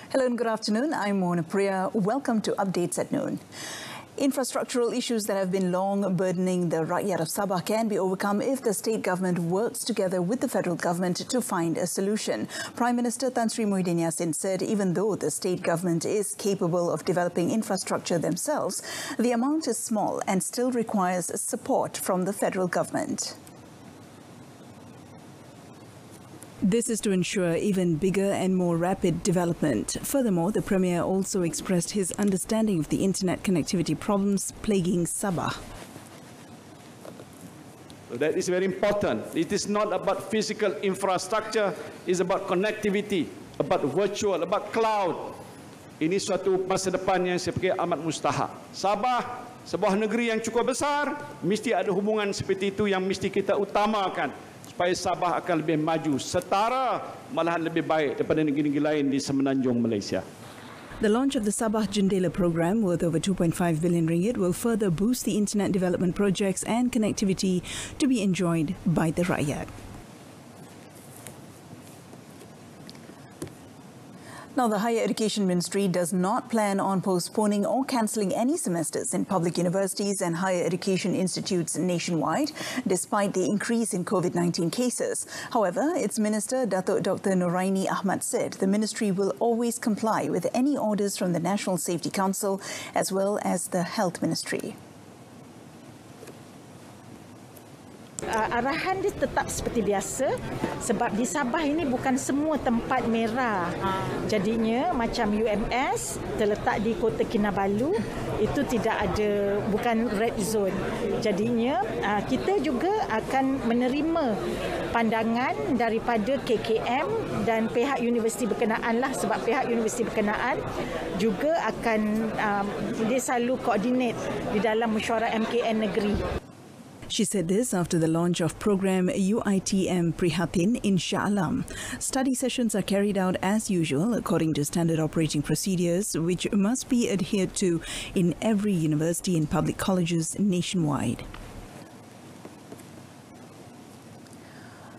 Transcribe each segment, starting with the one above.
Hello and good afternoon. I'm Mona Priya. Welcome to Updates at Noon. Infrastructural issues that have been long burdening the rakyat of Sabah can be overcome if the state government works together with the federal government to find a solution. Prime Minister Tan Sri Muhyiddin Yassin said even though the state government is capable of developing infrastructure themselves, the amount is small and still requires support from the federal government. This is to ensure even bigger and more rapid development. Furthermore, the Premier also expressed his understanding of the internet connectivity problems plaguing Sabah. That is very important. It is not about physical infrastructure, it's about connectivity, about virtual, about cloud. Ini suatu masa depan yang saya fikir amat mustahak. Sabah, sebuah negeri yang cukup besar, mesti ada hubungan seperti itu yang mesti kita utamakan. Supaya Sabah akan lebih maju, setara malahan lebih baik daripada negeri-negeri lain di semenanjung Malaysia. The launch of the Sabah Jendela program worth over 2.5 billion ringgit will further boost the internet development projects and connectivity to be enjoyed by the rakyat. Now, the Higher Education Ministry does not plan on postponing or cancelling any semesters in public universities and higher education institutes nationwide, despite the increase in COVID-19 cases. However, its Minister, Datuk Dr. Noraini Ahmad, said the ministry will always comply with any orders from the National Safety Council as well as the Health Ministry. Arahan dia tetap seperti biasa sebab di Sabah ini bukan semua tempat merah. Jadinya macam UMS terletak di Kota Kinabalu itu tidak ada, bukan red zone. Jadinya kita juga akan menerima pandangan daripada KKM dan pihak universiti berkenaan lah, sebab pihak universiti berkenaan juga akan dia selalu koordinate di dalam mesyuarat MKN negeri. She said this after the launch of program UITM Prihatin in Shah Alam. Study sessions are carried out as usual according to standard operating procedures, which must be adhered to in every university and public colleges nationwide.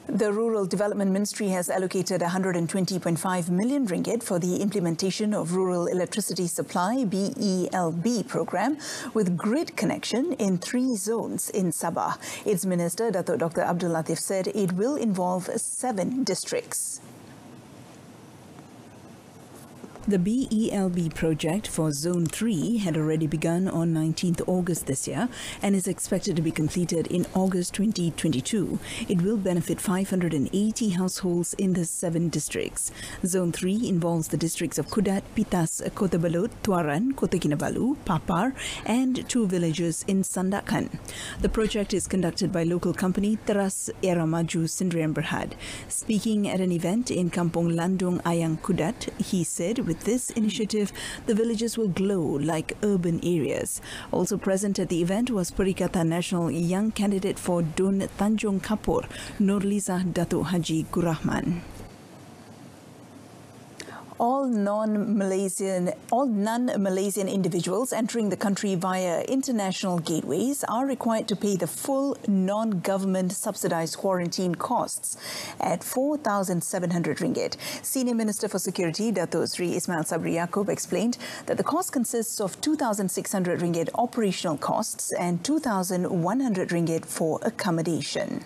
The Rural Development Ministry has allocated 120.5 million ringgit for the implementation of Rural Electricity Supply BELB program with grid connection in 3 zones in Sabah. Its Minister, Datuk Dr. Abdul Latif, said it will involve 7 districts. The BELB project for Zone 3 had already begun on 19th August this year and is expected to be completed in August 2022. It will benefit 580 households in the 7 districts. Zone 3 involves the districts of Kudat, Pitas, Kota Belud, Tuaran, Kota Kinabalu, Papar and 2 villages in Sandakan. The project is conducted by local company Teras Era Maju Sdn Bhd. Speaking at an event in Kampung Landung Ayang Kudat, he said with this initiative, the villages will glow like urban areas. Also present at the event was Perikatan Nasional Young Candidate for Dun Tanjung Kapur, Nurliza Datuk Haji Gurrahman. All non-Malaysian individuals entering the country via international gateways are required to pay the full non-government subsidized quarantine costs at 4,700 ringgit. Senior Minister for Security, Datuk Sri Ismail Sabri Yaakob, explained that the cost consists of 2,600 ringgit operational costs and 2,100 ringgit for accommodation.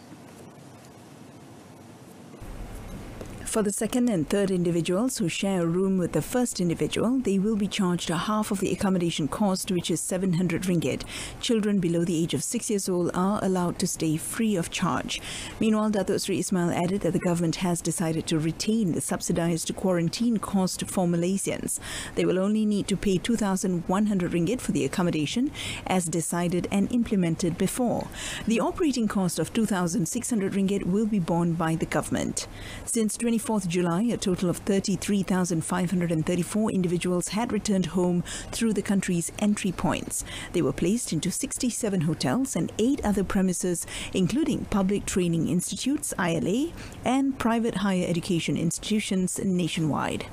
For the second and third individuals who share a room with the first individual, they will be charged half of the accommodation cost, which is 700 ringgit. Children below the age of 6 years old are allowed to stay free of charge. Meanwhile, Datuk Sri Ismail added that the government has decided to retain the subsidized quarantine cost for Malaysians. They will only need to pay 2,100 ringgit for the accommodation, as decided and implemented before. The operating cost of 2,600 ringgit will be borne by the government. Since 24th July, a total of 33,534 individuals had returned home through the country's entry points. They were placed into 67 hotels and 8 other premises, including public training institutes, ILA, and private higher education institutions nationwide.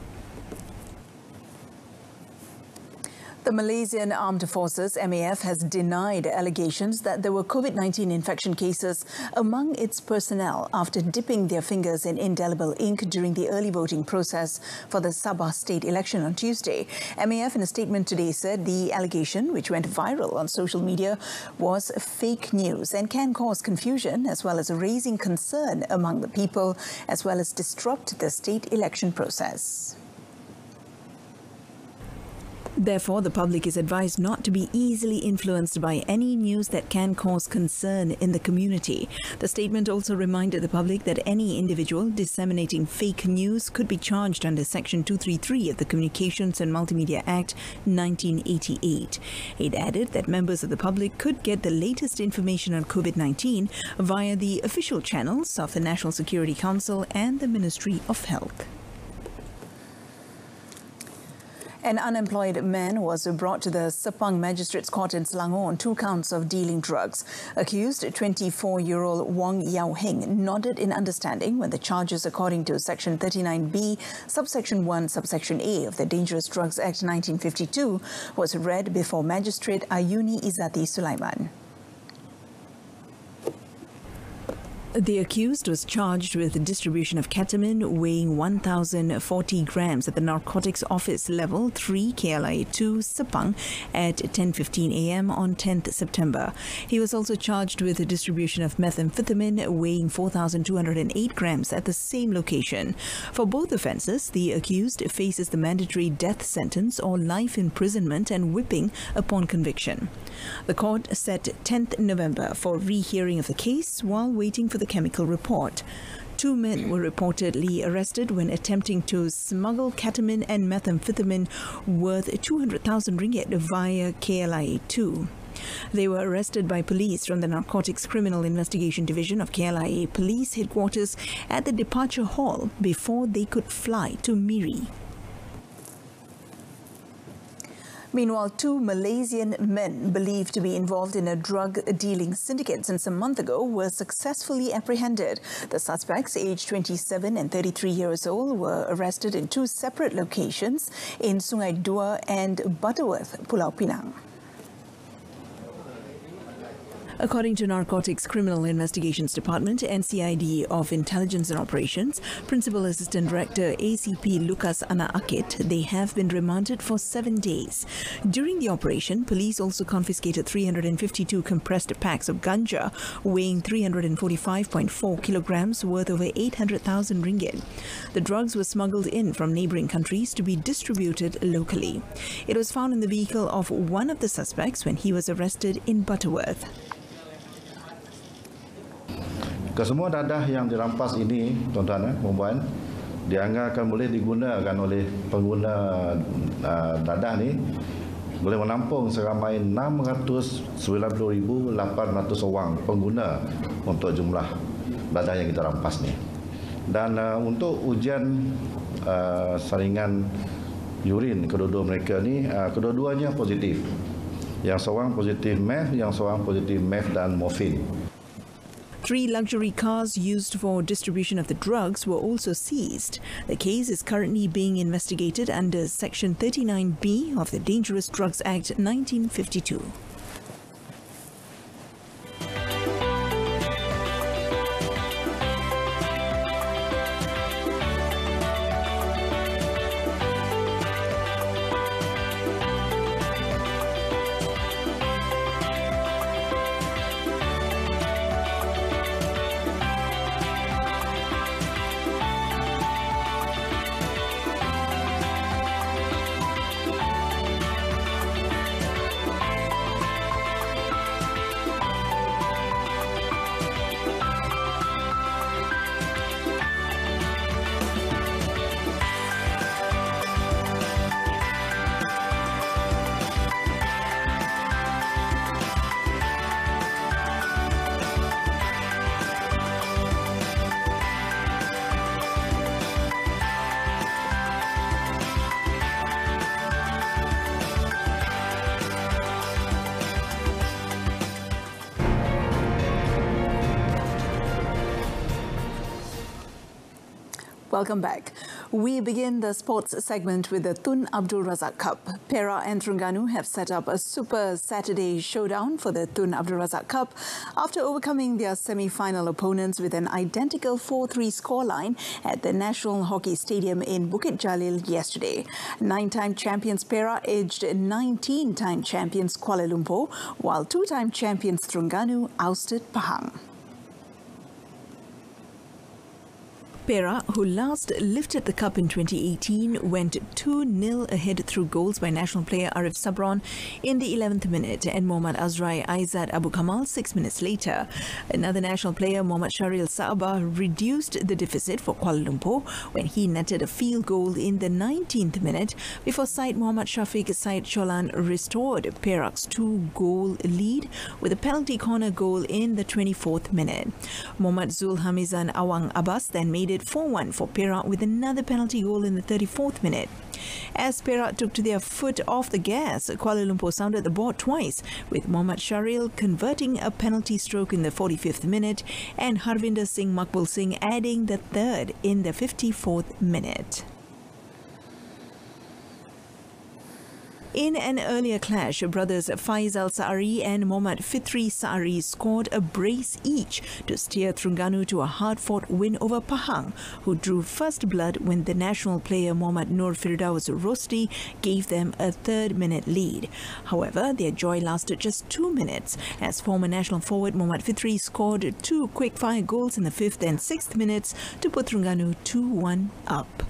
The Malaysian Armed Forces, MAF, has denied allegations that there were COVID-19 infection cases among its personnel after dipping their fingers in indelible ink during the early voting process for the Sabah state election on Tuesday. MAF in a statement today said the allegation, which went viral on social media, was fake news and can cause confusion as well as raising concern among the people as well as disrupt the state election process. Therefore, the public is advised not to be easily influenced by any news that can cause concern in the community. The statement also reminded the public that any individual disseminating fake news could be charged under Section 233 of the Communications and Multimedia Act 1988. It added that members of the public could get the latest information on COVID-19 via the official channels of the National Security Council and the Ministry of Health. An unemployed man was brought to the Sepang Magistrates Court in Selangor on 2 counts of dealing drugs. Accused 24-year-old Wong Yao Heng nodded in understanding when the charges, according to Section 39B, Subsection 1, Subsection A of the Dangerous Drugs Act 1952, was read before Magistrate Ayuni Izzati Sulaiman. The accused was charged with the distribution of ketamine weighing 1,040 grams at the Narcotics Office Level 3 KLIA 2 Sepang at 10:15 a.m. on 10th September. He was also charged with the distribution of methamphetamine weighing 4,208 grams at the same location. For both offences, the accused faces the mandatory death sentence or life imprisonment and whipping upon conviction. The court set 10th November for rehearing of the case while waiting for the chemical report. 2 men were reportedly arrested when attempting to smuggle ketamine and methamphetamine worth 200,000 ringgit via KLIA 2. They were arrested by police from the Narcotics Criminal Investigation Division of KLIA Police Headquarters at the departure hall before they could fly to Miri. Meanwhile, 2 Malaysian men believed to be involved in a drug-dealing syndicate since a month ago were successfully apprehended. The suspects, aged 27 and 33 years old, were arrested in 2 separate locations in Sungai Dua and Butterworth, Pulau Pinang. According to Narcotics Criminal Investigations Department, NCID of Intelligence and Operations, Principal Assistant Director ACP Lucas Ana Akit, they have been remanded for 7 days. During the operation, police also confiscated 352 compressed packs of ganja weighing 345.4 kilograms worth over 800,000 ringgit. The drugs were smuggled in from neighboring countries to be distributed locally. It was found in the vehicle of one of the suspects when he was arrested in Butterworth. Kesemua dadah yang dirampas ini, tuan-tuan, perempuan, dianggarkan boleh digunakan oleh pengguna dadah ni boleh menampung seramai 690,800 orang pengguna untuk jumlah dadah yang kita rampas ni. Dan untuk ujian saringan urin kedua-dua mereka ni, kedua-duanya positif. Yang seorang positif meth, yang seorang positif meth dan morfin. 3 luxury cars used for distribution of the drugs were also seized. The case is currently being investigated under Section 39B of the Dangerous Drugs Act 1952. Welcome back. We begin the sports segment with the Tun Abdul Razak Cup. Perak and Terengganu have set up a Super Saturday showdown for the Tun Abdul Razak Cup after overcoming their semi-final opponents with an identical 4-3 scoreline at the National Hockey Stadium in Bukit Jalil yesterday. 9-time champions Perak edged 19-time champions Kuala Lumpur, while 2-time champions Terengganu ousted Pahang. Perak, who last lifted the cup in 2018, went 2-0 ahead through goals by national player Arif Sabron in the 11th minute and Mohammad Azrai Aizat Abu Kamal 6 minutes later. Another national player, Mohammad Sharil Sabah, reduced the deficit for Kuala Lumpur when he netted a field goal in the 19th minute before side Mohammad Shafiq Said Cholan restored Perak's 2-goal lead with a penalty corner goal in the 24th minute. Mohammad Zul Hamizan Awang Abbas then made it 4-1 for Perak with another penalty goal in the 34th minute. As Perak took to their foot off the gas, Kuala Lumpur sounded the board twice, with Mohammad Sharil converting a penalty stroke in the 45th minute and Harvinder Singh Makbul Singh adding the third in the 54th minute. In an earlier clash, brothers Faizal Saari and Mohammad Fitri Saari scored a brace each to steer Terengganu to a hard-fought win over Pahang, who drew first blood when the national player Mohammad Nur Firdaus Rosti gave them a third-minute lead. However, their joy lasted just 2 minutes as former national forward Mohammad Fitri scored 2 quick-fire goals in the 5th and 6th minutes to put Terengganu 2-1 up.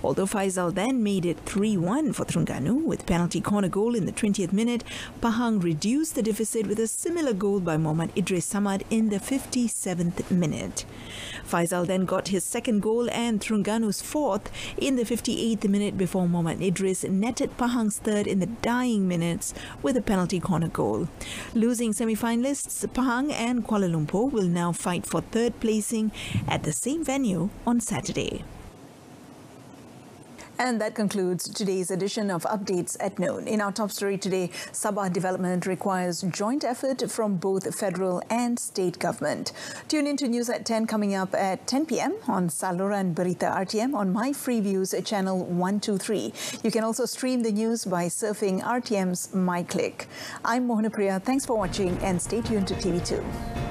Although Faizal then made it 3-1 for Terengganu with penalty corner goal in the 20th minute, Pahang reduced the deficit with a similar goal by Mohammad Idris Samad in the 57th minute. Faizal then got his second goal and Terengganu's fourth in the 58th minute before Mohammad Idris netted Pahang's third in the dying minutes with a penalty corner goal. Losing semi-finalists Pahang and Kuala Lumpur will now fight for third placing at the same venue on Saturday. And that concludes today's edition of Updates at Noon. In our top story today, Sabah development requires joint effort from both federal and state government. Tune in to News at 10 coming up at 10 p.m. on Saluran Berita RTM on My Freeviews channel 123. You can also stream the news by surfing RTM's MyClick. I'm Mohana Priya. Thanks for watching and stay tuned to TV2.